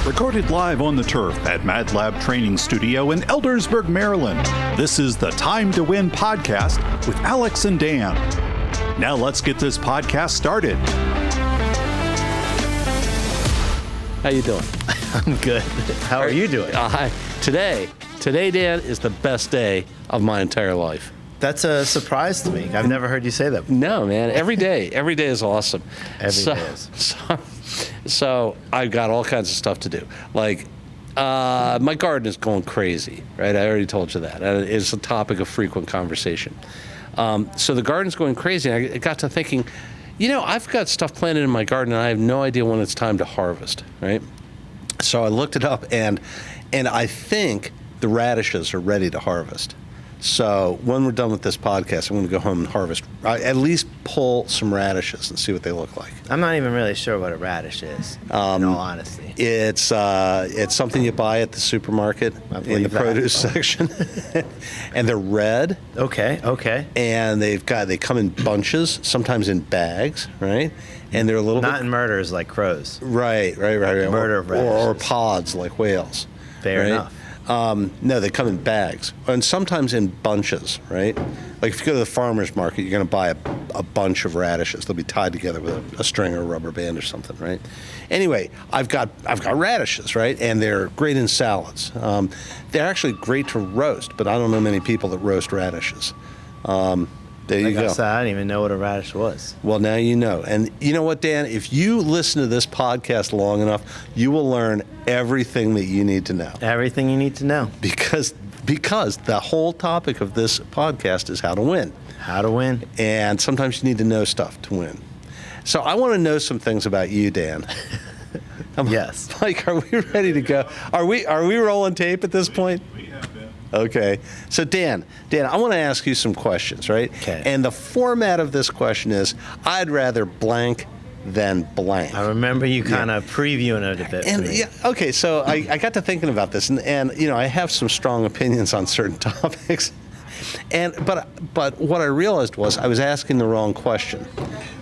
Recorded live on the turf at Mad Lab Training Studio in Eldersburg, Maryland. This is the Time to Win podcast with Alex and Dan. Now let's get this podcast started. How you doing? I'm good. How are you doing? Today, Dan, is the best day of my entire life. That's a surprise to me. I've never heard you say that before. No, man. Every day is awesome. Every day is. So I've got all kinds of stuff to do. Like, my garden is going crazy, right? I already told you that. It's a topic of frequent conversation. So the garden's going crazy. And I got to thinking, I've got stuff planted in my garden, and I have no idea when it's time to harvest, right? So I looked it up, and I think the radishes are ready to harvest. So when we're done with this podcast, I'm going to go home and harvest, at least pull some radishes and see what they look like. I'm not even really sure what a radish is, in all honesty. It's something you buy at the supermarket in the produce section, and they're red. Okay. And they come in bunches, sometimes in bags, right? And they're a little not in murders like crows. Right. Murder of radishes. Or pods like whales. Fair enough. No, they come in bags, and sometimes in bunches, right? Like if you go to the farmer's market, you're going to buy a bunch of radishes. They'll be tied together with a string or a rubber band or something, right? Anyway, I've got radishes, right? And they're great in salads. They're actually great to roast, but I don't know many people that roast radishes. There you go. I didn't even know what a radish was. Well, now you know. And you know what, Dan? If you listen to this podcast long enough, you will learn everything that you need to know. Everything you need to know. Because the whole topic of this podcast is how to win. How to win. And sometimes you need to know stuff to win. So I want to know some things about you, Dan. Yes. Mike, are we ready to go? Are we rolling tape at this point? Okay. So, Dan, I want to ask you some questions, right? Okay. And the format of this question is, I'd rather blank than blank. I remember you kind of previewing it a bit. And okay, so I got to thinking about this, and I have some strong opinions on certain topics. But what I realized was I was asking the wrong question.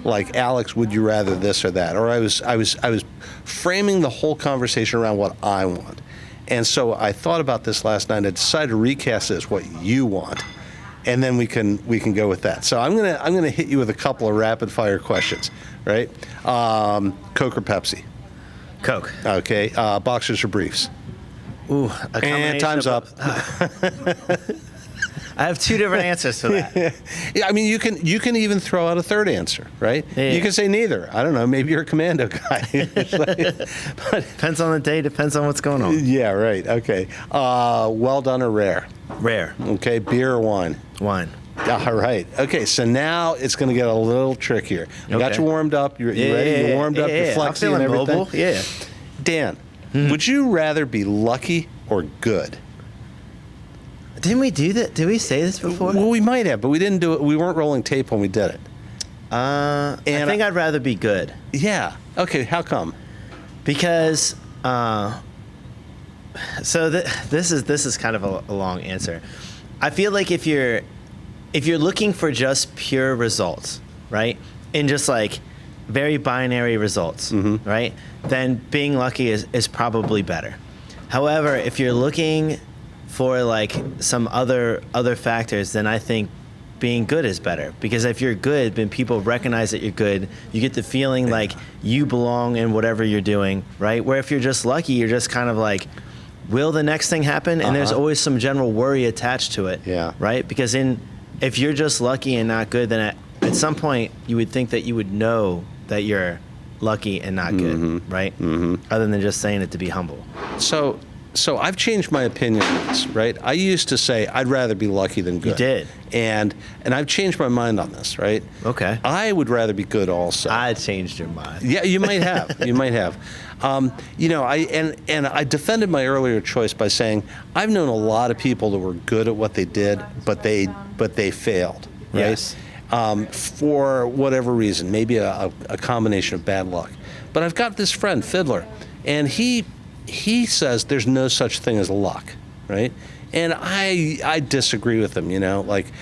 Like, Alex, would you rather this or that? Or I was framing the whole conversation around what I want. And so I thought about this last night. I decided to recast it as what you want, and then we can go with that. So I'm gonna hit you with a couple of rapid fire questions, right? Coke or Pepsi? Coke. Okay. Boxers or briefs? Ooh, and time's up. I have two different answers for that. Yeah, I mean, you can even throw out a third answer, right? Yeah. You can say neither. I don't know. Maybe you're a commando guy. But depends on the day. Depends on what's going on. Yeah, right. Okay. Well done or rare? Rare. Okay. Beer or wine? Wine. All right. Okay. So now it's going to get a little trickier. I got you warmed up. You ready? You warmed up. You're flexing I'm feeling and everything. mobile. Yeah. Dan, would you rather be lucky or good? Didn't we do that? Did we say this before? Well, we might have, but we didn't do it. We weren't rolling tape when we did it. I think I'd rather be good. Yeah. Okay. How come? Because this is kind of a long answer. I feel like if you're looking for just pure results, right, and just like very binary results, right, then being lucky is probably better. However, if you're looking for like some other factors, then I think being good is better. Because if you're good, then people recognize that you're good. You get the feeling like you belong in whatever you're doing, right? Where if you're just lucky, you're just kind of like, will the next thing happen? And there's always some general worry attached to it, right? Because if you're just lucky and not good, then at some point you would think that you would know that you're lucky and not good, right? Other than just saying it to be humble. So I've changed my opinion on this, right? I used to say I'd rather be lucky than good. You did. And I've changed my mind on this, right? Okay. I would rather be good also. I changed your mind. Yeah, you might have. You might have. I defended my earlier choice by saying I've known a lot of people that were good at what they did, but they failed, right? Yes. For whatever reason, maybe a combination of bad luck. But I've got this friend, Fiddler, and he says there's no such thing as luck, right? And I disagree with him, like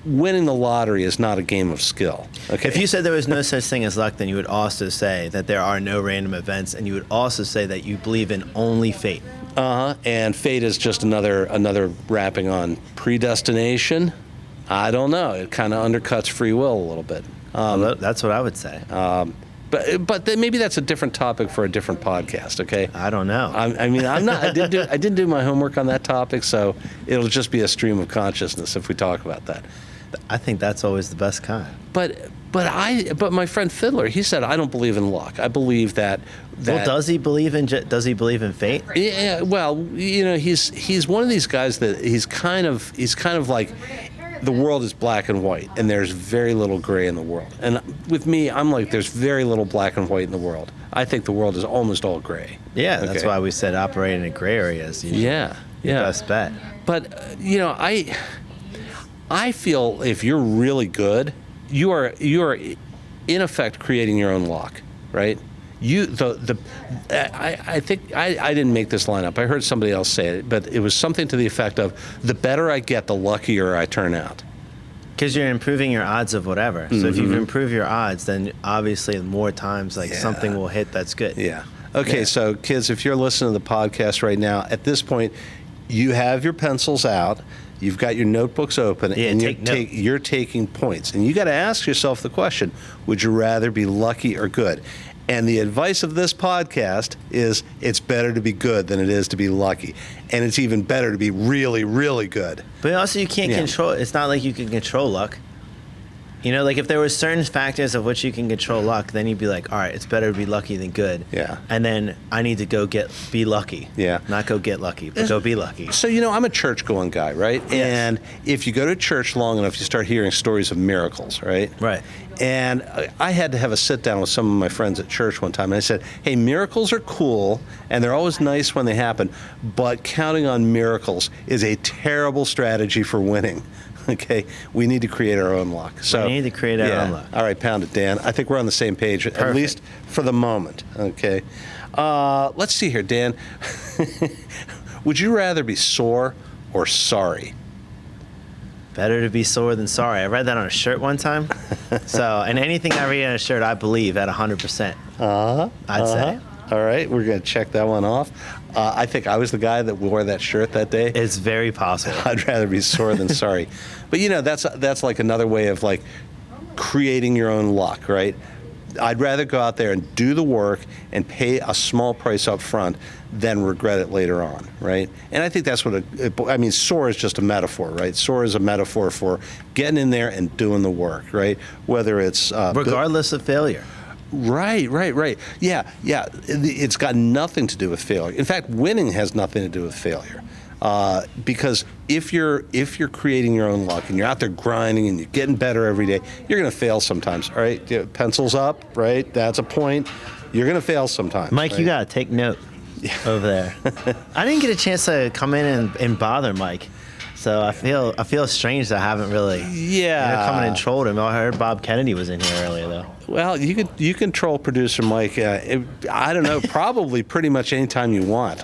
winning the lottery is not a game of skill. Okay. If you said there was no such thing as luck, then you would also say that there are no random events, and you would also say that you believe in only fate. And fate is just another wrapping on predestination. I don't know. It kind of undercuts free will a little bit. Well, that's what I would say. But then maybe that's a different topic for a different podcast. Okay. I don't know. I mean, I'm not. I didn't do my homework on that topic, so it'll just be a stream of consciousness if we talk about that. I think that's always the best kind. But my friend Fiddler, he said, I don't believe in luck. I believe that. Well, does he believe in fate? Yeah. Well, he's one of these guys that he's kind of like, the world is black and white, and there's very little gray in the world. And with me, I'm like, there's very little black and white in the world. I think the world is almost all gray. Yeah, that's why we said operating in gray areas. Yeah. Best bet. But I feel if you're really good, you are in effect creating your own luck, right? I think I didn't make this line up. I heard somebody else say it, but it was something to the effect of, the better I get, the luckier I turn out. Because you're improving your odds of whatever. So if you improve your odds, then obviously more times something will hit that's good. Yeah. Okay, so kids, if you're listening to the podcast right now, at this point, you have your pencils out. You've got your notebooks open, and you're taking points. And you got to ask yourself the question, would you rather be lucky or good? And the advice of this podcast is, it's better to be good than it is to be lucky. And it's even better to be really, really good. But also you can't control, it's not like you can control luck. Like if there were certain factors of which you can control luck, then you'd be like, all right, it's better to be lucky than good. Yeah. And then I need to be lucky. Yeah. Not go get lucky, but go be lucky. So, I'm a church-going guy, right? Yes. And if you go to church long enough, you start hearing stories of miracles, right? Right. And I had to have a sit-down with some of my friends at church one time, and I said, hey, miracles are cool, and they're always nice when they happen, but counting on miracles is a terrible strategy for winning. Okay, we need to create our own luck. So we need to create our own luck. All right, pound it, Dan. I think we're on the same page, Perfect. at least for the moment. Okay, let's see here, Dan. Would you rather be sore or sorry? Better to be sore than sorry. I read that on a shirt one time. And anything I read on a shirt, I believe at 100%. I'd say. All right, we're going to check that one off. I think I was the guy that wore that shirt that day. It's very possible. I'd rather be sore than sorry. But that's like another way of like creating your own luck, right? I'd rather go out there and do the work and pay a small price up front than regret it later on, right? And I think that's what sore is just a metaphor, right? Sore is a metaphor for getting in there and doing the work, right? Whether it's regardless of failure. Right. Yeah. It's got nothing to do with failure. In fact, winning has nothing to do with failure. Because if you're creating your own luck and you're out there grinding and you're getting better every day, you're going to fail sometimes, all right? Pencils up, right? That's a point. You're going to fail sometimes. Mike, right? You got to take note over there. I didn't get a chance to come in and bother Mike. So I feel strange that I haven't really come in and trolled him. I heard Bob Kennedy was in here earlier, though. Well, you can troll producer Mike. I don't know, probably pretty much anytime you want.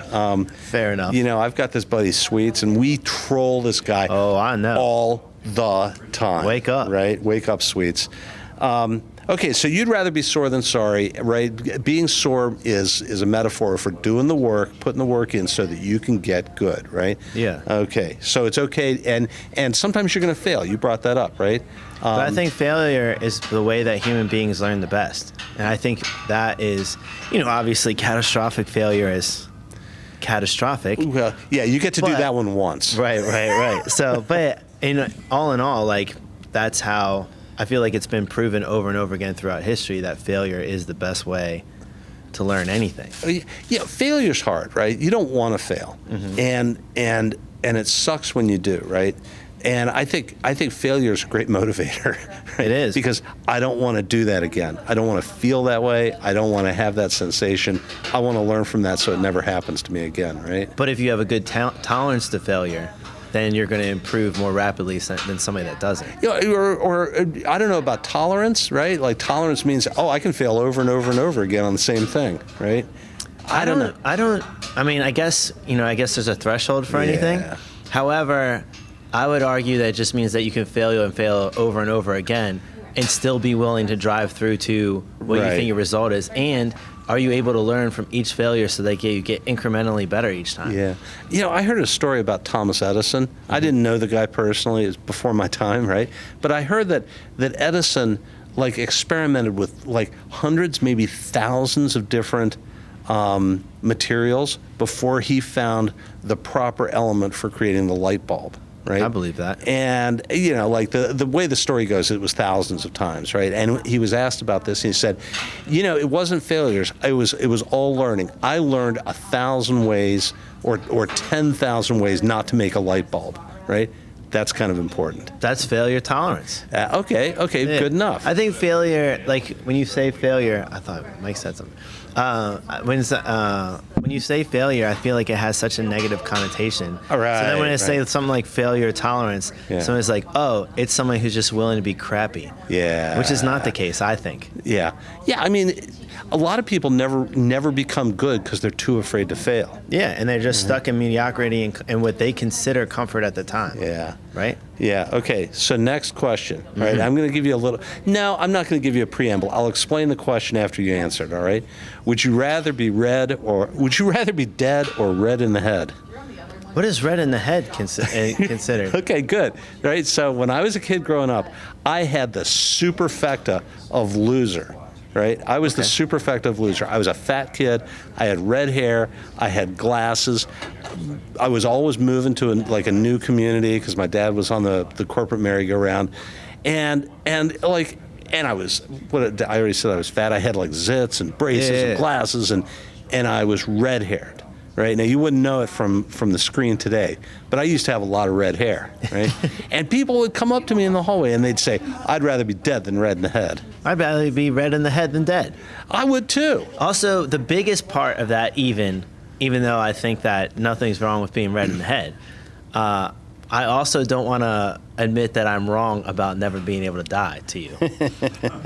Fair enough. I've got this buddy Sweets, and we troll this guy. Oh, I know. All the time. Wake up. Right? Wake up, Sweets. Okay, so you'd rather be sore than sorry, right? Being sore is a metaphor for doing the work, putting the work in so that you can get good, right? Yeah. Okay, so it's okay, and sometimes you're going to fail. You brought that up, right? But I think failure is the way that human beings learn the best. And I think that is, obviously catastrophic failure is catastrophic. Well, yeah, you get to do that one once. Right. So, but in all, like, that's how I feel like it's been proven over and over again throughout history that failure is the best way to learn anything. Yeah, failure's hard, right? You don't want to fail, and it sucks when you do, right? And I think failure is a great motivator. Right? It is, because I don't want to do that again. I don't want to feel that way. I don't want to have that sensation. I want to learn from that so it never happens to me again, right? But if you have a good tolerance to failure, then you're going to improve more rapidly than somebody that doesn't. Or I don't know about tolerance, right? Like tolerance means, I can fail over and over and over again on the same thing, right? I don't know. I mean, I guess there's a threshold for anything. However, I would argue that it just means that you can fail and fail over and over again and still be willing to drive through to what you think your result is. And are you able to learn from each failure so that you get incrementally better each time? Yeah. I heard a story about Thomas Edison. I didn't know the guy personally. It was before my time, right? But I heard that Edison, like, experimented with, like, hundreds, maybe thousands of different materials before he found the proper element for creating the light bulb. Right? I believe that. And, like the way the story goes, it was thousands of times, right? And he was asked about this, and he said, it wasn't failures. It was all learning. I learned 1,000 ways or 10,000 ways not to make a light bulb, right? That's kind of important. That's failure tolerance. Okay, yeah. Good enough. I think failure, like when you say failure, I thought Mike said something. When you say failure, I feel like it has such a negative connotation. All right. So then when I say something like failure tolerance, someone's like, oh, it's someone who's just willing to be crappy. Yeah. Which is not the case, I think. Yeah. I mean, a lot of people never become good because they're too afraid to fail. Yeah, and they're just stuck in mediocrity and what they consider comfort at the time. Yeah. Right? Yeah, okay. So next question, all right? I'm going to give you no, I'm not going to give you a preamble. I'll explain the question after you answer it, all right? Would you rather be dead or red in the head? What is red in the head considered? Okay, good. Right, so when I was a kid growing up, I had the superfecta of loser. Right? I was the superfecta of loser. I was a fat kid. I had red hair. I had glasses. I was always moving to a new community because my dad was on the corporate merry-go-round, and I was I already said I was fat. I had like zits and braces and glasses, and I was red-haired. Right? Now, you wouldn't know it from the screen today, but I used to have a lot of red hair, right? And people would come up to me in the hallway and they'd say, I'd rather be dead than red in the head. I'd rather be red in the head than dead. I would too. Also, the biggest part of that, even though I think that nothing's wrong with being red in the head, I also don't want to admit that I'm wrong about never being able to die to you.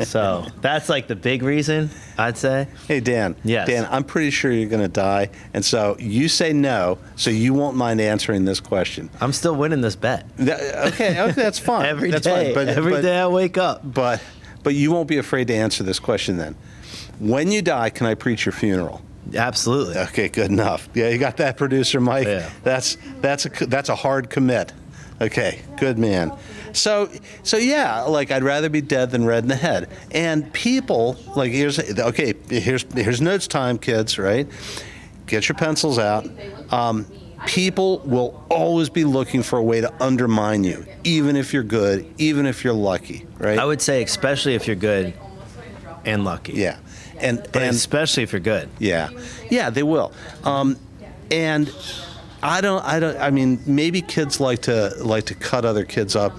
So that's like the big reason, I'd say. Hey, Dan. Yes. Dan, I'm pretty sure you're going to die. And so you say no, so you won't mind answering this question. I'm still winning this bet. Okay, that's fine. Every that's day. Fine. Every day I wake up. But you won't be afraid to answer this question then. When you die, can I preach your funeral? Absolutely. Okay, good enough. Yeah, you got that, producer Mike? Yeah. That's a hard commit. Okay, good man. So yeah, like I'd rather be dead than red in the head. And people, like here's notes time, kids, right? Get your pencils out. People will always be looking for a way to undermine you, even if you're good, even if you're lucky, right? I would say especially if you're good and lucky. Yeah. And especially if you're good. Yeah, they will. And I mean, maybe kids like to cut other kids up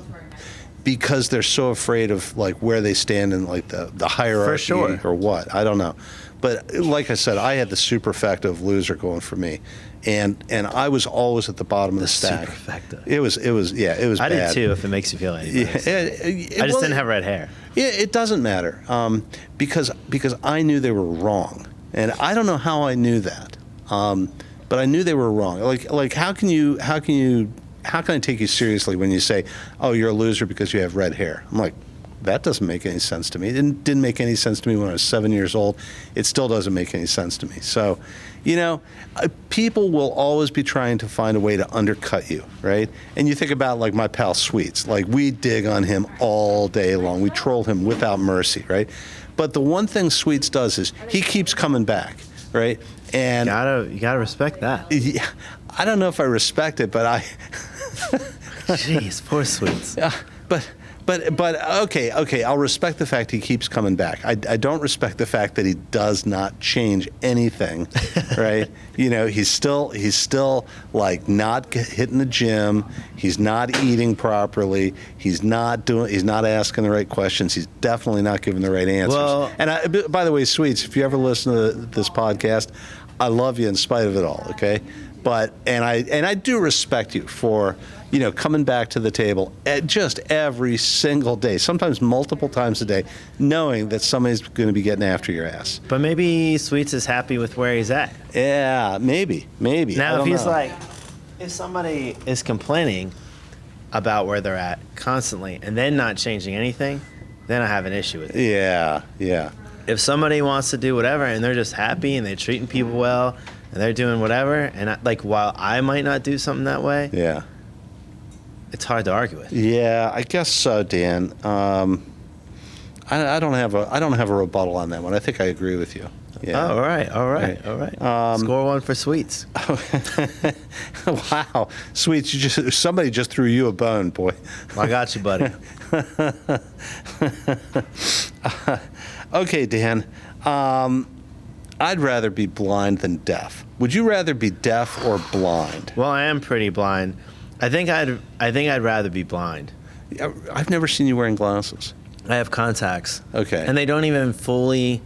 because they're so afraid of like where they stand in like the hierarchy. For sure. Or what. I don't know. But like I said, I had the superfecta of loser going for me. And I was always at the bottom of the stack. Superfecta. It was I bad. did too, if it makes you feel any better. Yeah, I just didn't have red hair. It doesn't matter because I knew they were wrong, and I don't know how I knew that, but I knew they were wrong. Like how can I take you seriously when you say, oh, you're a loser because you have red hair? I'm like, that doesn't make any sense to me. It didn't make any sense to me when I was 7 years old. It still doesn't make any sense to me. So, people will always be trying to find a way to undercut you, right? And you think about like my pal Sweets. Like we dig on him all day long. We troll him without mercy, right? But the one thing Sweets does is he keeps coming back, right? And you gotta respect that. Yeah, I don't know if I respect it, but I. Jeez, poor Sweets. Yeah, but okay, I'll respect the fact he keeps coming back. I don't respect the fact that he does not change anything, right? He's still like not hitting the gym. He's not eating properly. He's not asking the right questions. He's definitely not giving the right answers. Well, and by the way, Sweets, if you ever listen to this podcast, I love you in spite of it all, okay? But I do respect you for coming back to the table just every single day, sometimes multiple times a day, knowing that somebody's going to be getting after your ass. But maybe Sweets is happy with where he's at. Yeah, maybe. Now, if somebody is complaining, about where they're at constantly and then not changing anything, then I have an issue with it. Yeah, yeah. If somebody wants to do whatever and they're just happy and they're treating people well and they're doing whatever, and while I might not do something that way, Yeah. it's hard to argue with. Yeah, I guess so, Dan. I don't have a rebuttal on that one. I think I agree with you. Yeah. Oh, all right. Score one for Sweets. Wow, Sweets! Somebody just threw you a bone, boy. I got you, buddy. Okay, Dan. I'd rather be blind than deaf. Would you rather be deaf or blind? Well, I am pretty blind. I think I'd rather be blind. I've never seen you wearing glasses. I have contacts. Okay. And they don't even fully.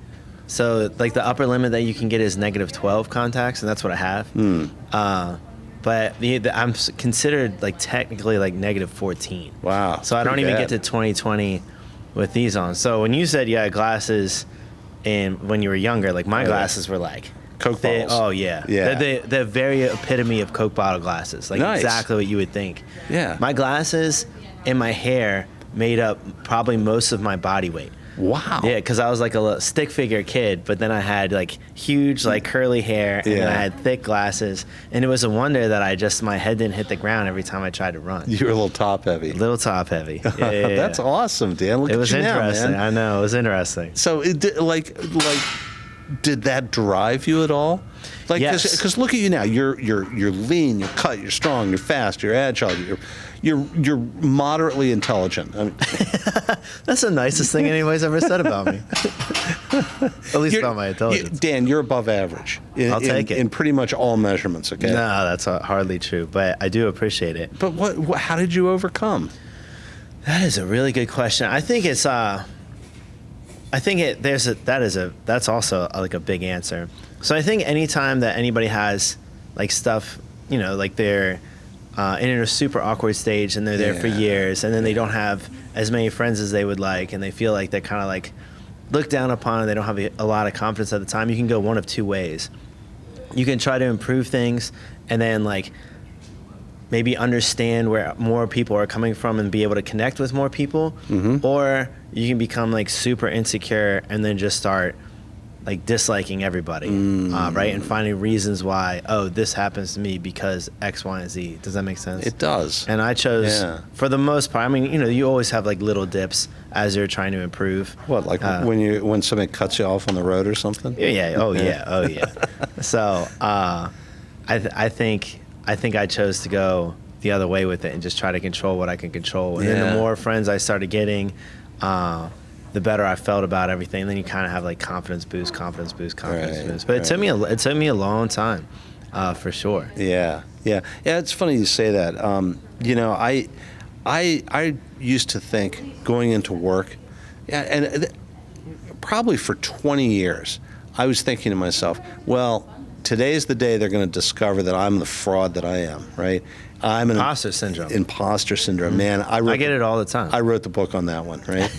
So, like, the upper limit that you can get is -12 contacts, and that's what I have. But I'm considered, like, technically, like, -14. Wow. So I don't even get to 20/20 with these on. So when you said you had glasses when you were younger, like, my glasses were like Coke bottles. Oh, yeah. Yeah. They're the very epitome of Coke bottle glasses. Like, Nice. exactly what you would think. Yeah. My glasses and my hair made up probably most of my body weight. Wow. Yeah, because I was like a little stick figure kid, but then I had like huge, like curly hair, and then I had thick glasses, and it was a wonder that my head didn't hit the ground every time I tried to run. You were a little top heavy. A little top heavy. Yeah. That's awesome, Dan. Look It at was you now, interesting. man. I know, it was interesting. So, did that drive you at all? Like, Yes. Because look at you now. You're lean. You're cut. You're strong. You're fast. You're agile. You're moderately intelligent. I mean, That's the nicest thing anybody's ever said about me. At least about my intelligence. Dan, you're above average. I'll take it. In pretty much all measurements. Okay. No, that's hardly true, but I do appreciate it. But what? How did you overcome? That is a really good question. I think it's that's also like a big answer. So I think anytime that anybody has like stuff, like they're in a super awkward stage and they're there for years, and then they don't have as many friends as they would like, and they feel like they're kind of like looked down upon and they don't have a lot of confidence at the time, you can go one of two ways. You can try to improve things and then like maybe understand where more people are coming from and be able to connect with more people, or you can become like super insecure and then just start like disliking everybody, right? And finding reasons why, this happens to me because X, Y, and Z. Does that make sense? It does. And I chose, for the most part, I mean, you always have like little dips as you're trying to improve. What, like when somebody cuts you off on the road or something? Yeah. Oh yeah. So I think I chose to go the other way with it and just try to control what I can control. And then the more friends I started getting, the better I felt about everything. And then you kind of have like confidence boost. But it took me a long time, for sure. Yeah. It's funny you say that. I used to think going into work, and probably for 20 years, I was thinking to myself, well, today's the day they're going to discover that I'm the fraud that I am, right? I'm an Imposter syndrome. Man, I get it all the time. I wrote the book on that one, right?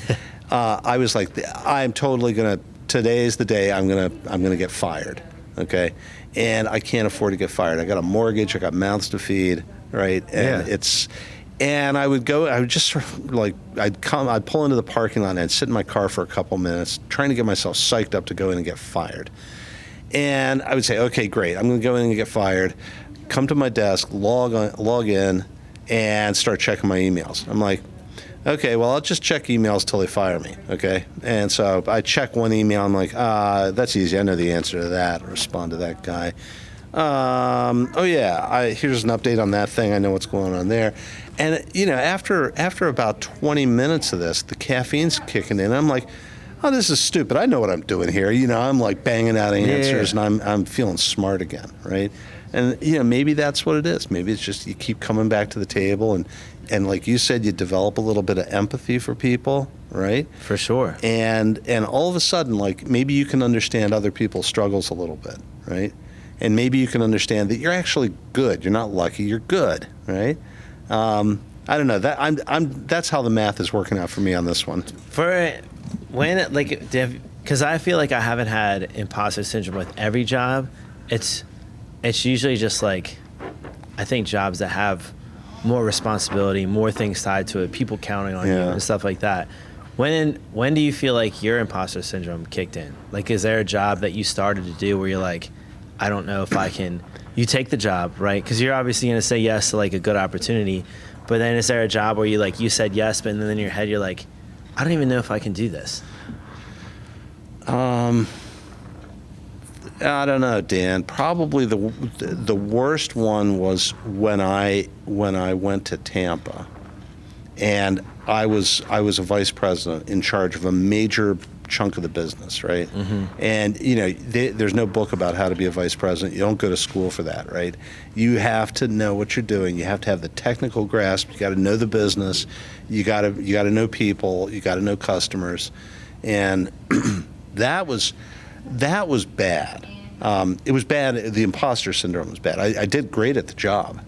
I was like, I'm totally gonna. Today's the day I'm gonna get fired, okay? And I can't afford to get fired. I got a mortgage. I got mouths to feed, right? And And I would just sort of like, I'd pull into the parking lot and I'd sit in my car for a couple minutes, trying to get myself psyched up to go in and get fired. And I would say, okay, great, I'm going to go in and get fired, come to my desk, log in, and start checking my emails. I'm like, okay, well, I'll just check emails till they fire me, okay? And so I check one email, I'm like, that's easy, I know the answer to that, respond to that guy. Here's an update on that thing, I know what's going on there. And, after about 20 minutes of this, the caffeine's kicking in, I'm like, oh, this is stupid, I know what I'm doing here. I'm like banging out answers, and I'm feeling smart again, right? And, maybe that's what it is. Maybe it's just you keep coming back to the table, and like you said, you develop a little bit of empathy for people, right? For sure. And all of a sudden, like, maybe you can understand other people's struggles a little bit, right? And maybe you can understand that you're actually good. You're not lucky. You're good, right? I don't know. That's how the math is working out for me on this one. Because I feel like I haven't had imposter syndrome with every job. It's usually just like, I think jobs that have more responsibility, more things tied to it, people counting on you Yeah. and stuff like that. When do you feel like your imposter syndrome kicked in? Like, is there a job that you started to do where you're like, I don't know if I can, you take the job, right? Because you're obviously going to say yes to like a good opportunity, but then is there a job where you said yes, but then in your head you're like, I don't even know if I can do this? I don't know, Dan. Probably the worst one was when I went to Tampa, and I was a vice president in charge of a major chunk of the business, right? Mm-hmm. And there's no book about how to be a vice president. You don't go to school for that, right? You have to know what you're doing. You have to have the technical grasp. You got to know the business. You got to know people. You got to know customers, and that was bad. It was bad. The imposter syndrome was bad. I did great at the job,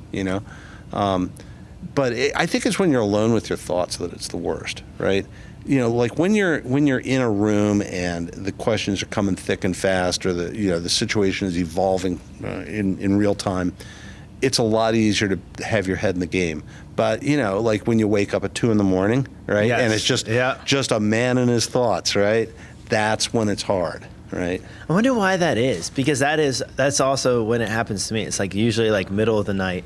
but I think it's when you're alone with your thoughts that it's the worst, right? Like when you're in a room and the questions are coming thick and fast, or the situation is evolving in real time. It's a lot easier to have your head in the game. But like when you wake up at 2 a.m, right? Yes. And it's just a man in his thoughts, right? That's when it's hard. Right. I wonder why that is, because that's also when it happens to me. It's like usually like middle of the night,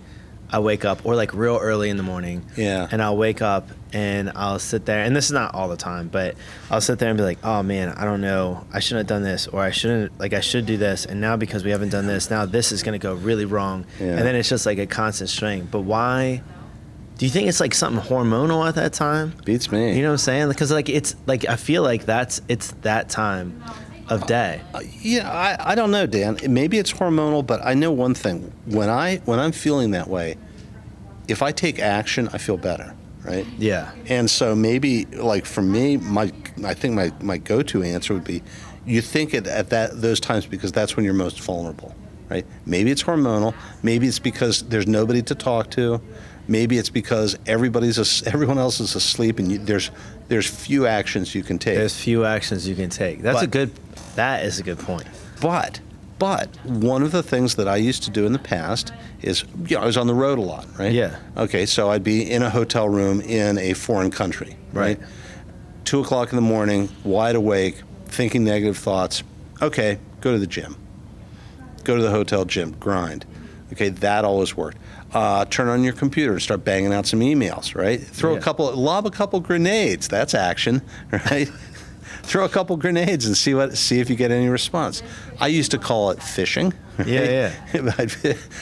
I wake up, or like real early in the morning. Yeah. And I'll wake up and I'll sit there, and this is not all the time, but I'll sit there and be like, oh man, I don't know, I shouldn't have done this, or I should do this, and now because we haven't done this, now this is going to go really wrong. Yeah. And then it's just like a constant strain. But why? Do you think it's like something hormonal at that time? Beats me. You know what I'm saying? Because like it's like I feel like it's that time of day. I don't know, Dan. Maybe it's hormonal, but I know one thing. When I'm feeling that way, if I take action, I feel better, right? Yeah. And so maybe, like for me, I think my go-to answer would be, you think at those times because that's when you're most vulnerable, right? Maybe it's hormonal. Maybe it's because there's nobody to talk to. Maybe it's because everyone else is asleep, and there's few actions you can take. There's few actions you can take. That is a good point. But one of the things that I used to do in the past is, I was on the road a lot, right? Yeah. Okay, so I'd be in a hotel room in a foreign country, right? 2 o'clock in the morning, wide awake, thinking negative thoughts. Okay, go to the gym. Go to the hotel gym, grind. Okay, that always worked. Turn on your computer and start banging out some emails, right? Lob a couple grenades. That's action, right? Throw a couple grenades and see if you get any response. I used to call it fishing. Right? Yeah.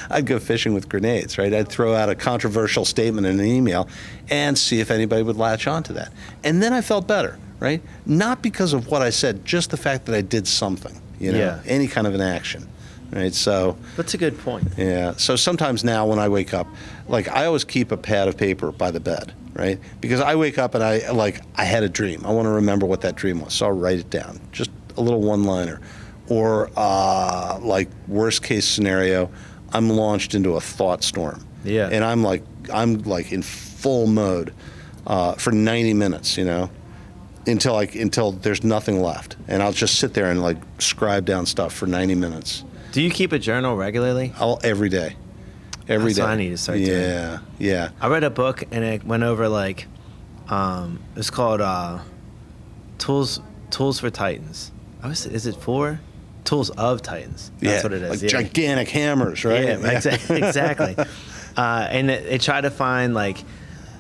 I'd go fishing with grenades, right? I'd throw out a controversial statement in an email and see if anybody would latch onto that. And then I felt better, right? Not because of what I said, just the fact that I did something, any kind of an action. Right, so that's a good point. Yeah, so sometimes now when I wake up, like I always keep a pad of paper by the bed, right? Because I wake up and I had a dream. I want to remember what that dream was, so I'll write it down, just a little one-liner. Or like worst case scenario, I'm launched into a thought storm. Yeah, and I'm like in full mode for 90 minutes, until there's nothing left, and I'll just sit there and like scribe down stuff for 90 minutes. Do you keep a journal regularly? Every day. That's what I need to start doing. Yeah. I read a book and it went over like, it's called Tools for Titans. Is it for? Tools of Titans. That's what it is. Like gigantic hammers, right? Yeah, exactly. And it tried to find like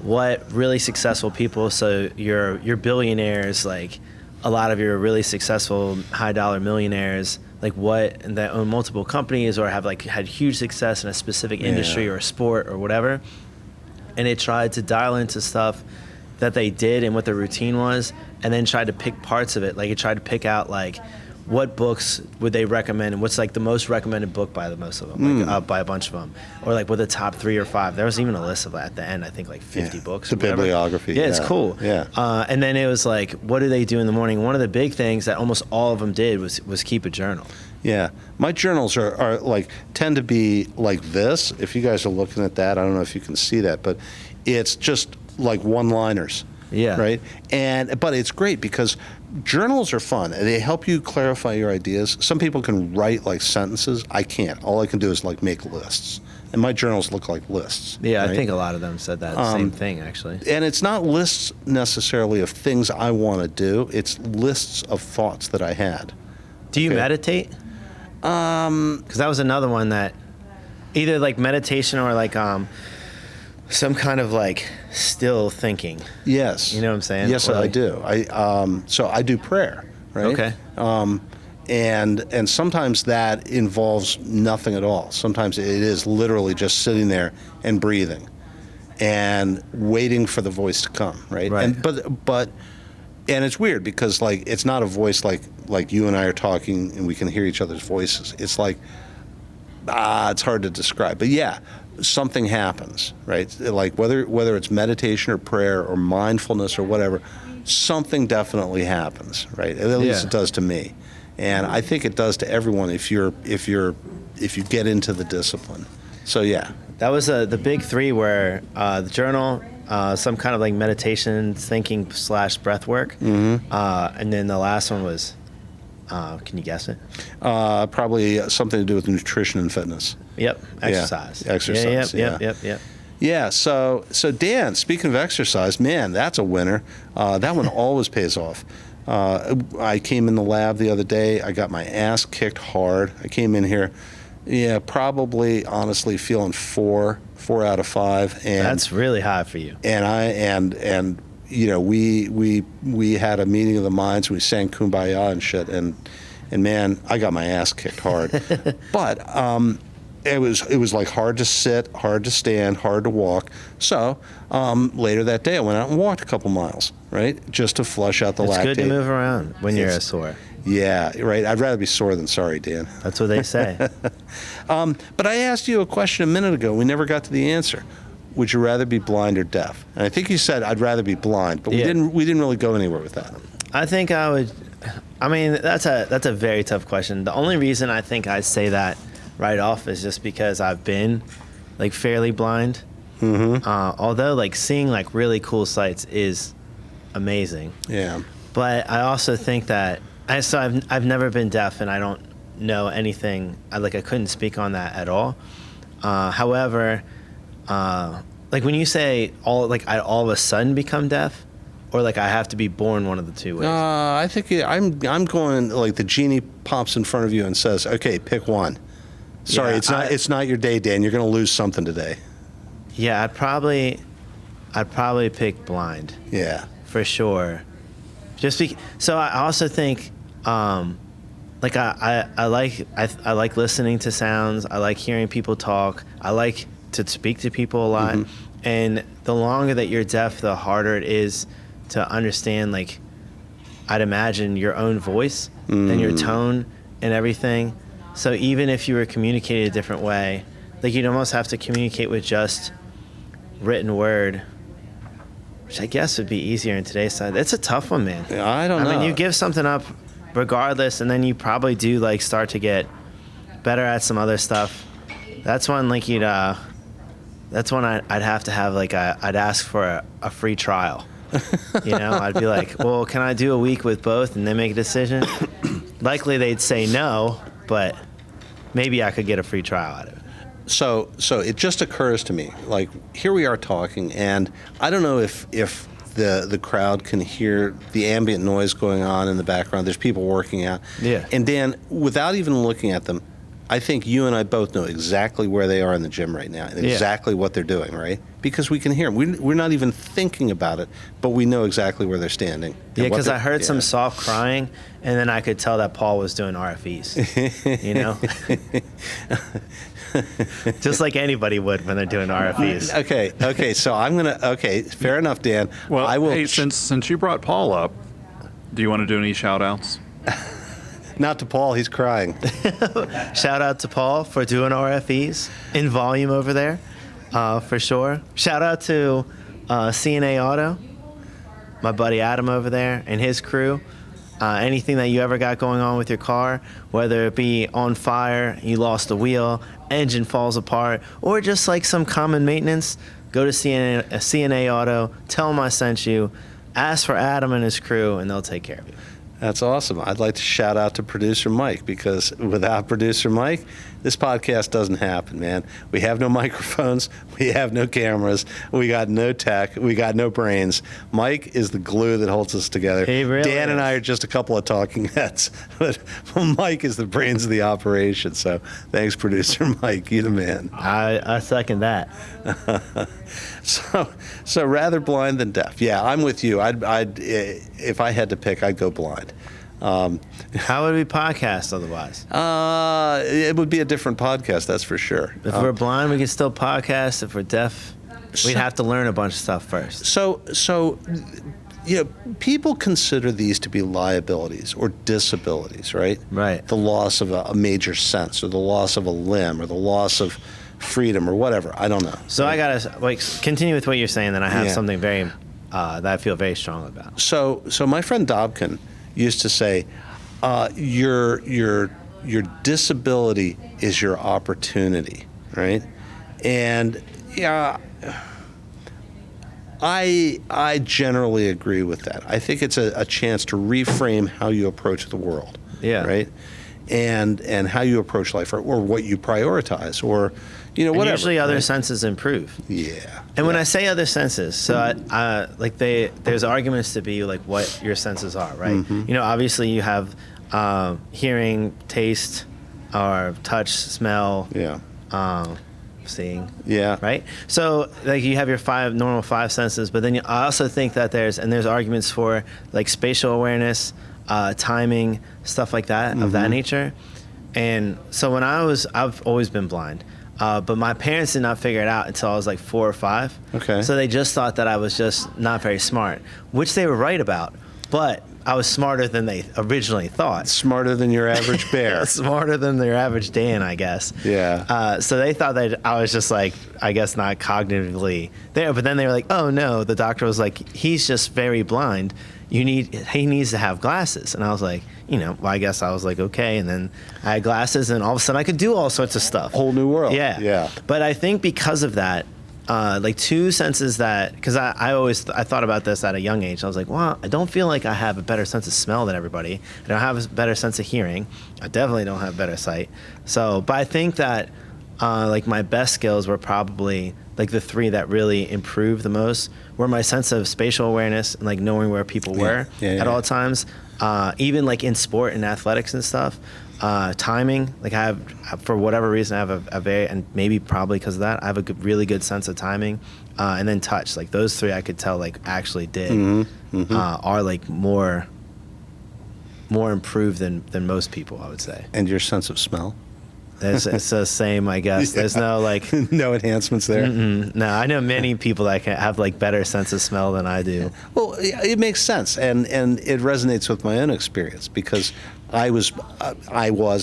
what really successful people. So your billionaires, like a lot of your really successful high dollar millionaires, like what that own multiple companies or have like had huge success in a specific industry or a sport or whatever. And it tried to dial into stuff that they did and what their routine was, and then tried to pick parts of it. Like it tried to pick out like what books would they recommend and what's like the most recommended book by the most of them, like, by a bunch of them, or like what the top 3 or 5. There was even a list of at the end, I think like 50 books. The bibliography. Yeah, it's cool. Yeah. And then it was like, what do they do in the morning? One of the big things that almost all of them did was keep a journal. Yeah, my journals are like tend to be like this. If you guys are looking at that, I don't know if you can see that, but it's just like one-liners. Yeah. Right. But it's great because journals are fun. They help you clarify your ideas. Some people can write like sentences. I can't. All I can do is like make lists. and my journals look like lists. Yeah, right? I think a lot of them said that same thing, actually. And it's not lists necessarily of things I want to do. It's lists of thoughts that I had. Do you meditate? Because that was another one that either like meditation or like some kind of like still thinking. Yes. You know what I'm saying? Yes, I do. So I do prayer, right? Okay. And sometimes that involves nothing at all. Sometimes it is literally just sitting there and breathing and waiting for the voice to come, right? Right. And it's weird because like it's not a voice like you and I are talking and we can hear each other's voices. It's like it's hard to describe. But yeah, something happens, right? Like whether it's meditation or prayer or mindfulness or whatever, something definitely happens, right? At least it does to me. And I think it does to everyone if you get into the discipline. So yeah. That was the big three where the journal, some kind of like meditation, thinking / breath work, and then the last one was, can you guess it? Probably something to do with nutrition and fitness. Yep, exercise. Yeah, exercise. Yep. Yeah, so Dan, speaking of exercise, man, that's a winner. That one always pays off. I came in the lab the other day. I got my ass kicked hard. I came in here, probably honestly feeling 4 out of 5. And that's really high for you. And we had a meeting of the minds. We sang Kumbaya and shit. And man, I got my ass kicked hard. But it was like hard to sit, hard to stand, hard to walk. So later that day, I went out and walked a couple miles, right, just to flush out the lactate. It's good to move around when you're sore. Yeah, right. I'd rather be sore than sorry, Dan. That's what they say. But I asked you a question a minute ago. We never got to the answer. Would you rather be blind or deaf? And I think you said I'd rather be blind, but we didn't really go anywhere with that. I think I would. I mean, that's a very tough question. The only reason I think I say that right off is just because I've been like fairly blind. Although like seeing like really cool sights is amazing. Yeah. But I also think that I've never been deaf and I don't know anything. I couldn't speak on that at all. However, like when you say I all of a sudden become deaf, or like I have to be born one of the two ways. I think I'm going like the genie pops in front of you and says, "Okay, pick one." Sorry, it's not your day, Dan. You're going to lose something today. Yeah, I'd probably pick blind. Yeah, for sure. So I also think, like I like listening to sounds. I like hearing people talk. I like to speak to people a lot. And the longer that you're deaf, the harder it is to understand. Like, I'd imagine your own voice and your tone and everything. So even if you were communicating a different way, like you'd almost have to communicate with just written word, which I guess would be easier in today's side. It's a tough one, man. I don't know. I mean, you give something up regardless, and then you probably do like start to get better at some other stuff. That's when like that's when I'd have to have like I'd ask for a free trial. I'd be like, well, can I do a week with both and then make a decision? Likely they'd say no, but maybe I could get a free trial out of it. So it just occurs to me, like here we are talking, and I don't know if the crowd can hear the ambient noise going on in the background. There's people working out. Yeah. And Dan, without even looking at them, I think you and I both know exactly where they are in the gym right now and exactly what they're doing, right? Because we can hear them. We're not even thinking about it, but we know exactly where they're standing. Yeah, because I heard some soft crying, and then I could tell that Paul was doing RFEs, Just like anybody would when they're doing RFEs. Okay, so fair enough, Dan. Well, I will hey, since you brought Paul up, do you want to do any shout-outs? Not to Paul, he's crying. Shout out to Paul for doing RFEs in volume over there, for sure. Shout out to CNA Auto, my buddy Adam over there and his crew. Anything that you ever got going on with your car, whether it be on fire, you lost a wheel, engine falls apart, or just like some common maintenance, go to CNA Auto, tell them I sent you, ask for Adam and his crew, and they'll take care of you. That's awesome. I'd like to shout out to producer Mike, because without producer Mike, this podcast doesn't happen, man. We have no microphones. We have no cameras. We got no tech. We got no brains. Mike is the glue that holds us together. He really Dan and is. I are just a couple of talking heads, but Mike is the brains of the operation. So thanks, producer Mike. You the man. I second that. So rather blind than deaf. Yeah, I'm with you. I'd if I had to pick, I'd go blind. How would we podcast otherwise? It would be a different podcast, that's for sure. If we're blind, we can still podcast. If we're deaf, we'd have to learn a bunch of stuff first. So, people consider these to be liabilities or disabilities, right? Right. The loss of a major sense, or the loss of a limb, or the loss of freedom, or whatever. I don't know. So I gotta continue with what you're saying. Then I have Yeah. something very that I feel very strong about. So my friend Dobkin used to say, your disability is your opportunity, right? And yeah, I generally agree with that. I think it's a chance to reframe how you approach the world. Yeah. Right. And how you approach life, or what you prioritize, or And whatever. usually other right? senses improve. Yeah. And when I say other senses, so there's arguments to be like what your senses are, right? Mm-hmm. Obviously you have hearing, taste, or touch, smell, Yeah. seeing. Yeah. Right. So like you have your normal five senses, but then I also think that there's arguments for like spatial awareness, timing, stuff like that of that nature. And so when I've always been blind. But my parents did not figure it out until I was like 4 or 5. Okay. So they just thought that I was just not very smart, which they were right about. But I was smarter than they originally thought. Smarter than your average bear. Smarter than their average Dan, I guess. Yeah. So they thought that I was just like, I guess not cognitively there. But then they were like, oh no, the doctor was like, he's just very blind. He needs to have glasses. And I was like, I guess I was like, okay. And then I had glasses, and all of a sudden I could do all sorts of stuff. Whole new world. Yeah. Yeah. But I think because of that, like two senses that, because I thought about this at a young age. I was like, well, I don't feel like I have a better sense of smell than everybody. I don't have a better sense of hearing. I definitely don't have better sight. So, but I think that like my best skills were probably like the three that really improved the most were my sense of spatial awareness and like knowing where people were at all times, even like in sport and athletics and stuff. Timing, like I have, for whatever reason, I have a very, and maybe probably because of that, I have a really good sense of timing. And then touch, like those three I could tell like actually did are like more improved than most people, I would say. And your sense of smell? It's the same, I guess. There's no like no enhancements there. No, I know many people that can have like better sense of smell than I do. Well, it makes sense, and it resonates with my own experience, because I was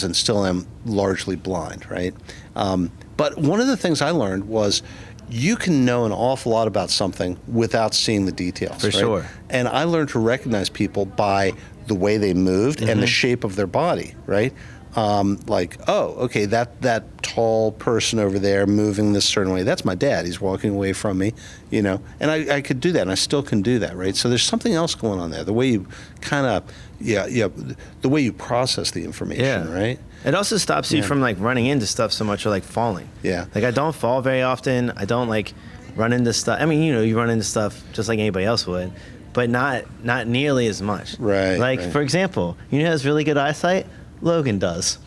and still am largely blind, right? But one of the things I learned was you can know an awful lot about something without seeing the details. For right? sure. And I learned to recognize people by the way they moved and the shape of their body, right? Like, oh, okay, that tall person over there moving this certain way, that's my dad. He's walking away from me, and I could do that, and I still can do that, right? So there's something else going on there. The way you kind of, the way you process the information, right? It also stops you from like running into stuff so much or like falling. Yeah. Like I don't fall very often. I don't like run into stuff. I mean, you run into stuff just like anybody else would, but not nearly as much. Right. Like right. for example, who has really good eyesight? Logan does.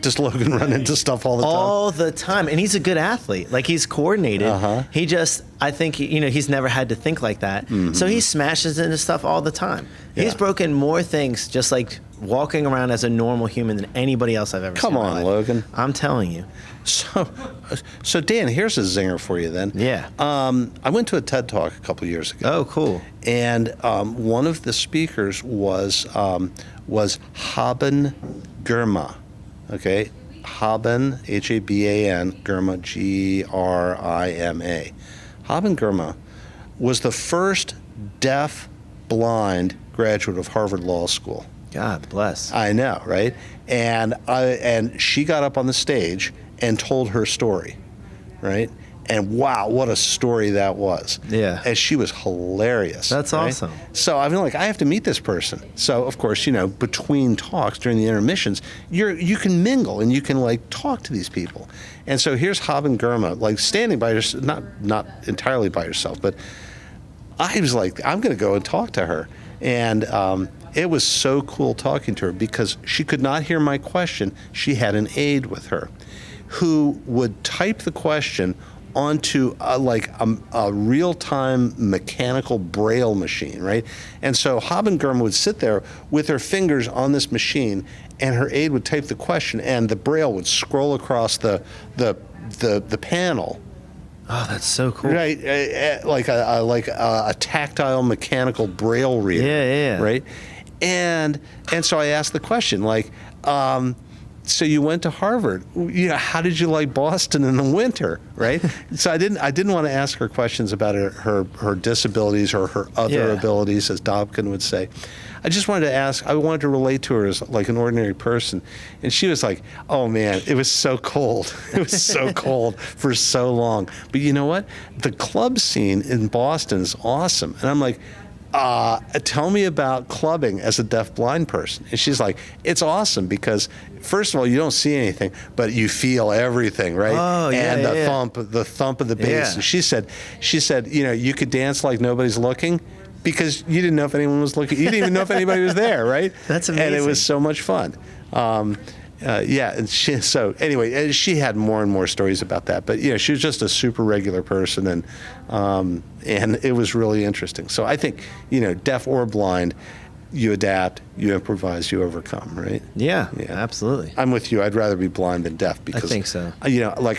Does Logan run into stuff all the time? All the time. And he's a good athlete. Like he's coordinated. He just, I think, he's never had to think like that. So he smashes into stuff all the time. Yeah. He's broken more things just like walking around as a normal human than anybody else I've ever seen. Come on, in my life. Logan. I'm telling you. So Dan, here's a zinger for you then. Yeah. I went to a TED Talk a couple years ago. Oh, cool. And one of the speakers was Haben Girma. Okay, Haben, Haban, Girma, Grima. Haben Girma was the first deaf-blind graduate of Harvard Law School. God bless. I know, right? And she got up on the stage and told her story, right? And wow, what a story that was. Yeah. And she was hilarious. That's awesome. So I feel like I have to meet this person. So of course, between talks during the intermissions, you can mingle and you can like talk to these people. And so here's Haben Girma, like standing by herself, not entirely by herself, but I was like, I'm going to go and talk to her. And it was so cool talking to her because she could not hear my question. She had an aide with her who would type the question onto a real-time mechanical braille machine, right? And so Haben Girma would sit there with her fingers on this machine, and her aide would type the question, and the braille would scroll across the panel. Oh, that's so cool. Right, like a tactile mechanical braille reader. Yeah. Right, and so I asked the question, like, so you went to Harvard. How did you like Boston in the winter, right? So I didn't want to ask her questions about her disabilities or her other abilities, as Dobkin would say. I just wanted to ask. I wanted to relate to her as like an ordinary person, and she was like, "Oh man, it was so cold. It was so cold for so long." But you know what? The club scene in Boston is awesome, and I'm like, tell me about clubbing as a deaf-blind person. And she's like, it's awesome because, first of all, you don't see anything, but you feel everything, right? Oh, yeah, and the thump of the bass. Yeah. And she said, you could dance like nobody's looking because you didn't know if anyone was looking. You didn't even know if anybody was there, right? That's amazing. And it was so much fun. And she had more and more stories about that. But she was just a super regular person, and it was really interesting. So I think deaf or blind, you adapt, you improvise, you overcome, right? Yeah, absolutely. I'm with you. I'd rather be blind than deaf because I think so. I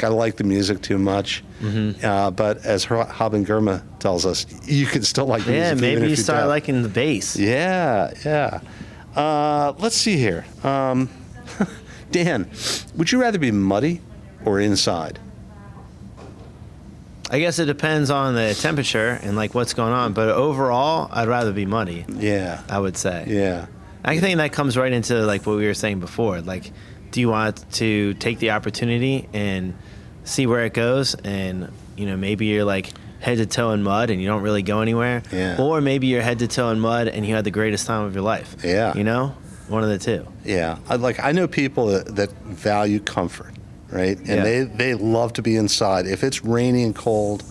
like the music too much. Mm-hmm. But as Haben Girma tells us, you can still like music. Yeah, even maybe if you you're start deaf. liking the bass. Yeah. Let's see here. Dan, would you rather be muddy or inside? I guess it depends on the temperature and like what's going on, but overall, I'd rather be muddy. Yeah. I would say. Yeah. I think that comes right into like what we were saying before. Like, do you want to take the opportunity and see where it goes? And maybe you're like head to toe in mud and you don't really go anywhere. Yeah. Or maybe you're head to toe in mud and you had the greatest time of your life. Yeah. One of the two. Yeah. I know people that value comfort, right? And they love to be inside. If it's rainy and cold,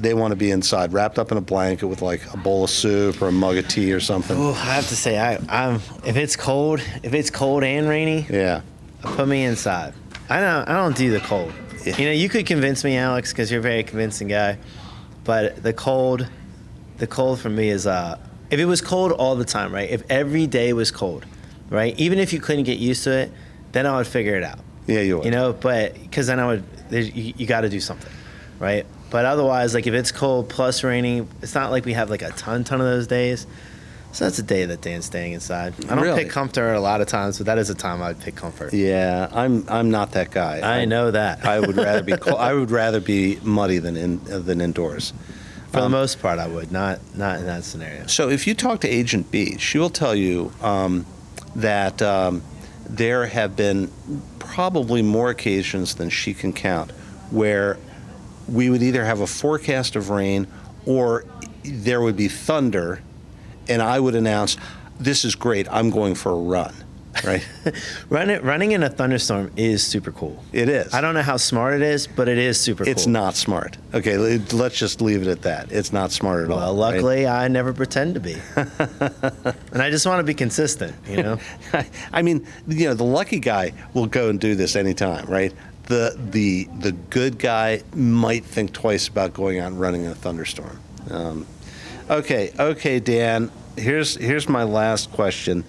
they want to be inside, wrapped up in a blanket with like a bowl of soup or a mug of tea or something. Oh, I have to say, I'm if it's cold and rainy, put me inside. I don't do the cold. Yeah. You could convince me, Alex, because you're a very convincing guy. But the cold for me is if it was cold all the time, right? If every day was cold, right? Even if you couldn't get used to it, then I would figure it out. Yeah, you would. But because then you got to do something, right? But otherwise, like if it's cold plus raining, it's not like we have like a ton of those days. So that's a day that Dan's staying inside. I don't pick comfort a lot of times, but that is a time I'd pick comfort. Yeah, I'm not that guy. I know that. I would rather be cold. I would rather be muddy than indoors. For the most part, I would not in that scenario. So if you talk to Agent B, she will tell you that there have been probably more occasions than she can count where we would either have a forecast of rain or there would be thunder, and I would announce, "This is great. I'm going for a run." Right? Running in a thunderstorm is super cool. It is. I don't know how smart it is, but it is super cool. It's not smart. Okay, let's just leave it at that. It's not smart at all. Well, luckily, right? I never pretend to be. And I just want to be consistent, I mean, the lucky guy will go and do this anytime, right? The good guy might think twice about going out and running in a thunderstorm. Okay, Dan, here's my last question.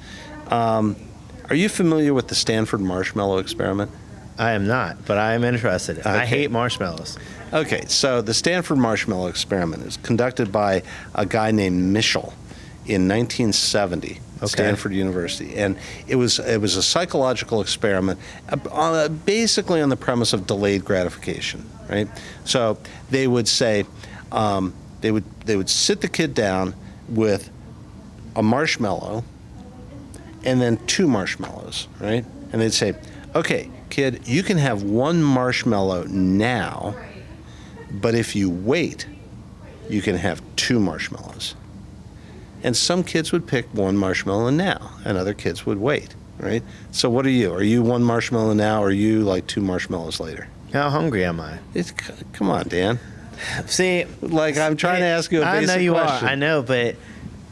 Are you familiar with the Stanford marshmallow experiment? I am not, but I am interested. Okay. I hate marshmallows. Okay, so the Stanford marshmallow experiment is conducted by a guy named Mischel in 1970 at Stanford University, and it was a psychological experiment, basically on the premise of delayed gratification, right? So they would say they would sit the kid down with a marshmallow and then 2 marshmallows, right? And they'd say, okay, kid, you can have 1 marshmallow now, But if you wait, you can have 2 marshmallows. And some kids would pick 1 marshmallow now, and other kids would wait, right? So what are you? Are you 1 marshmallow now, or are you like 2 marshmallows later? How hungry am I? Come on, Dan. See, Like, I'm trying to ask you a basic question. I know you are. I know, but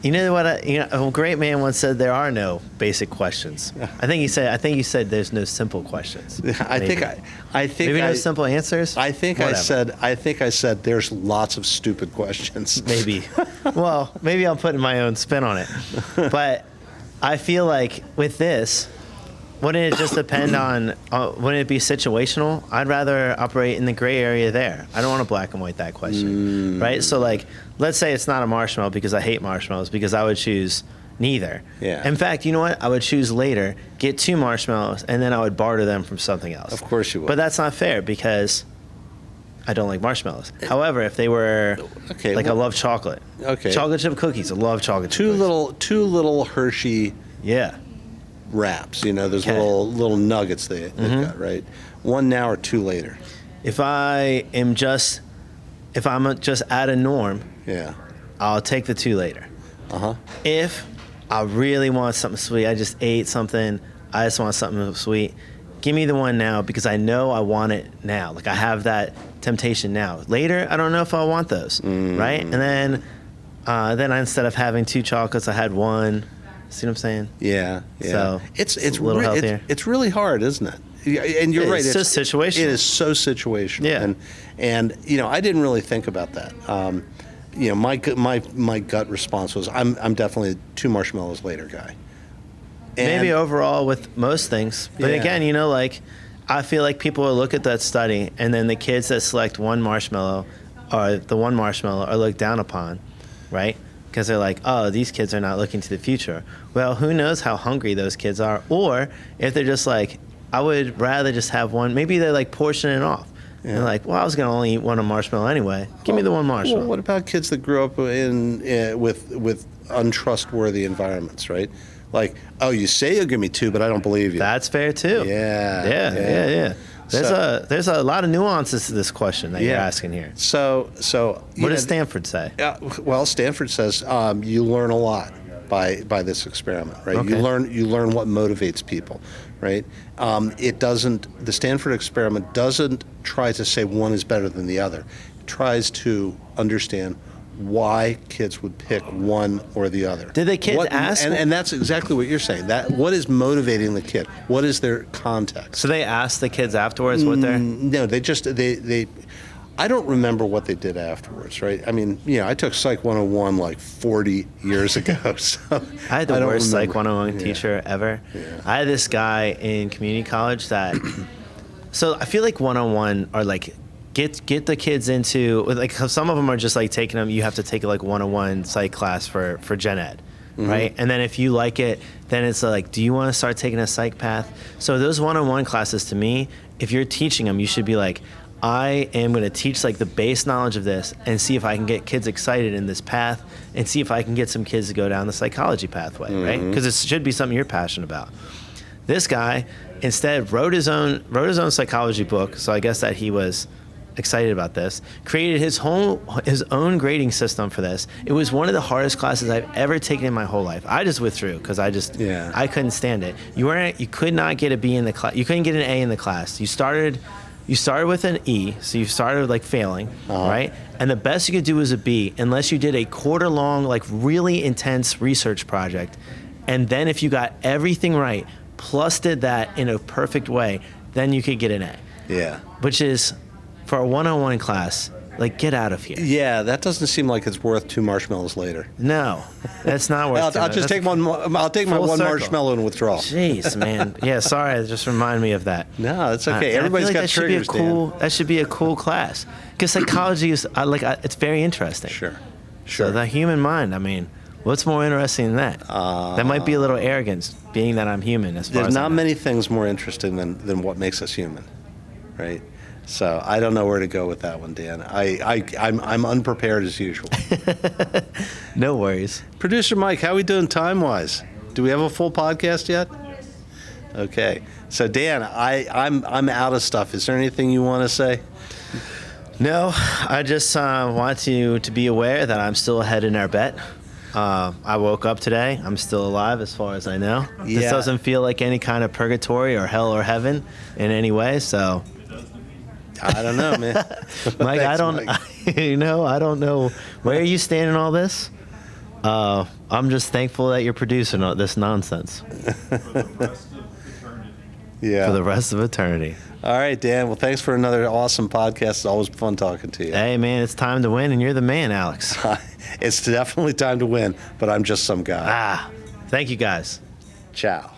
you know what? A great man once said there are no basic questions. I think you said there's no simple questions. I think maybe no simple answers. I think I said there's lots of stupid questions. Maybe. Well, maybe I'm putting my own spin on it. But I feel like with this, wouldn't it just depend on, wouldn't it be situational? I'd rather operate in the gray area there. I don't want to black and white that question, right? So, like, let's say it's not a marshmallow because I hate marshmallows, because I would choose neither. Yeah. In fact, you know what? I would choose later, get 2 marshmallows, and then I would barter them from something else. Of course you would. But that's not fair because I don't like marshmallows. However, if they were, I love chocolate. Okay. Chocolate chip cookies. I love chocolate chip cookies. Two little Hershey Yeah. wraps, those little nuggets they've got, right? 1 now or 2 later. If I'm just at a norm, Yeah. I'll take the 2 later. Uh-huh. If I really want something sweet, I just ate something, I just want something sweet, give me the 1 now because I know I want it now. Like, I have that temptation now. Later, I don't know if I want those, right? And then instead of having 2 chocolates, I had 1. See what I'm saying? Yeah. So it's a little healthier. It's really hard, isn't it? And you're right. It's just situational. It is so situational. Yeah. And I didn't really think about that. My gut response was I'm definitely a 2 marshmallows later guy. And maybe overall with most things, but again, I feel like people will look at that study, and then the kids that select 1 marshmallow, or the 1 marshmallow, are looked down upon, right? Because they're like, oh, these kids are not looking to the future. Well, who knows how hungry those kids are, or if they're just like, I would rather just have 1. Maybe they're like portioning it off. Yeah. And like, well, I was going to only eat 1 marshmallow anyway. Give me the 1 marshmallow. Well, what about kids that grew up with untrustworthy environments, right? Like, oh, you say you'll give me 2, but I don't believe you. That's fair too. Yeah. There's a lot of nuances to this question that you're asking here. So what does Stanford say? Well, Stanford says you learn a lot by this experiment, right? Okay. You learn what motivates people, right? The Stanford experiment doesn't try to say one is better than the other. It tries to understand why kids would pick one or the other. Did the kids ask? And that's exactly what you're saying. That what is motivating the kid? What is their context? So they asked the kids afterwards what they're... No, they I don't remember what they did afterwards, right? I mean, I took Psych 101 like 40 years ago. So I had the worst Psych 101 teacher ever. Yeah. I had this guy in community college that... So I feel like 101 are like... Get the kids into, like, some of them are just like taking them, you have to take like 101 psych class for gen ed, right? And then if you like it, then it's like, do you want to start taking a psych path? So those 101 classes, to me, if you're teaching them, you should be like, I am going to teach like the base knowledge of this and see if I can get kids excited in this path and see if I can get some kids to go down the psychology pathway, right? Because it should be something you're passionate about. This guy instead wrote his own psychology book, so I guess that he was excited about this, created his own grading system for this. It was one of the hardest classes I've ever taken in my whole life. I just withdrew because I couldn't stand it. You could not get a B in the class. You couldn't get an A in the class. You started with an E, so you started like failing, right? And the best you could do was a B unless you did a quarter-long, like really intense research project. And then if you got everything right, plus did that in a perfect way, then you could get an A. Yeah. Which is, for a 101 class, like, get out of here. Yeah, that doesn't seem like it's worth 2 marshmallows later. No, that's not worth it. I'll just take one. I'll take my 1 marshmallow and withdraw. Jeez, man. Yeah, sorry. It just reminded me of that. No, that's okay. Everybody's got triggers, Dan. That should be a cool class. Because psychology is, it's very interesting. Sure. So the human mind, I mean, what's more interesting than that? That might be a little arrogance, being that I'm human. There's not many things more interesting than what makes us human, right? So I don't know where to go with that one, Dan. I'm unprepared as usual. No worries. Producer Mike, how are we doing time-wise? Do we have a full podcast yet? Okay. So Dan, I'm out of stuff. Is there anything you want to say? No, I just want you to be aware that I'm still ahead in our bet. I woke up today. I'm still alive as far as I know. Yeah. This doesn't feel like any kind of purgatory or hell or heaven in any way. So, I don't know, man. Mike, I Thanks, don't, Mike. I don't know where you stand in all this. I'm just thankful that you're producing all this nonsense Yeah. for the rest of eternity. All right, Dan. Well, thanks for another awesome podcast. It's always fun talking to you. Hey, man, it's time to win, and you're the man, Alex. It's definitely time to win, but I'm just some guy. Thank you, guys. Ciao.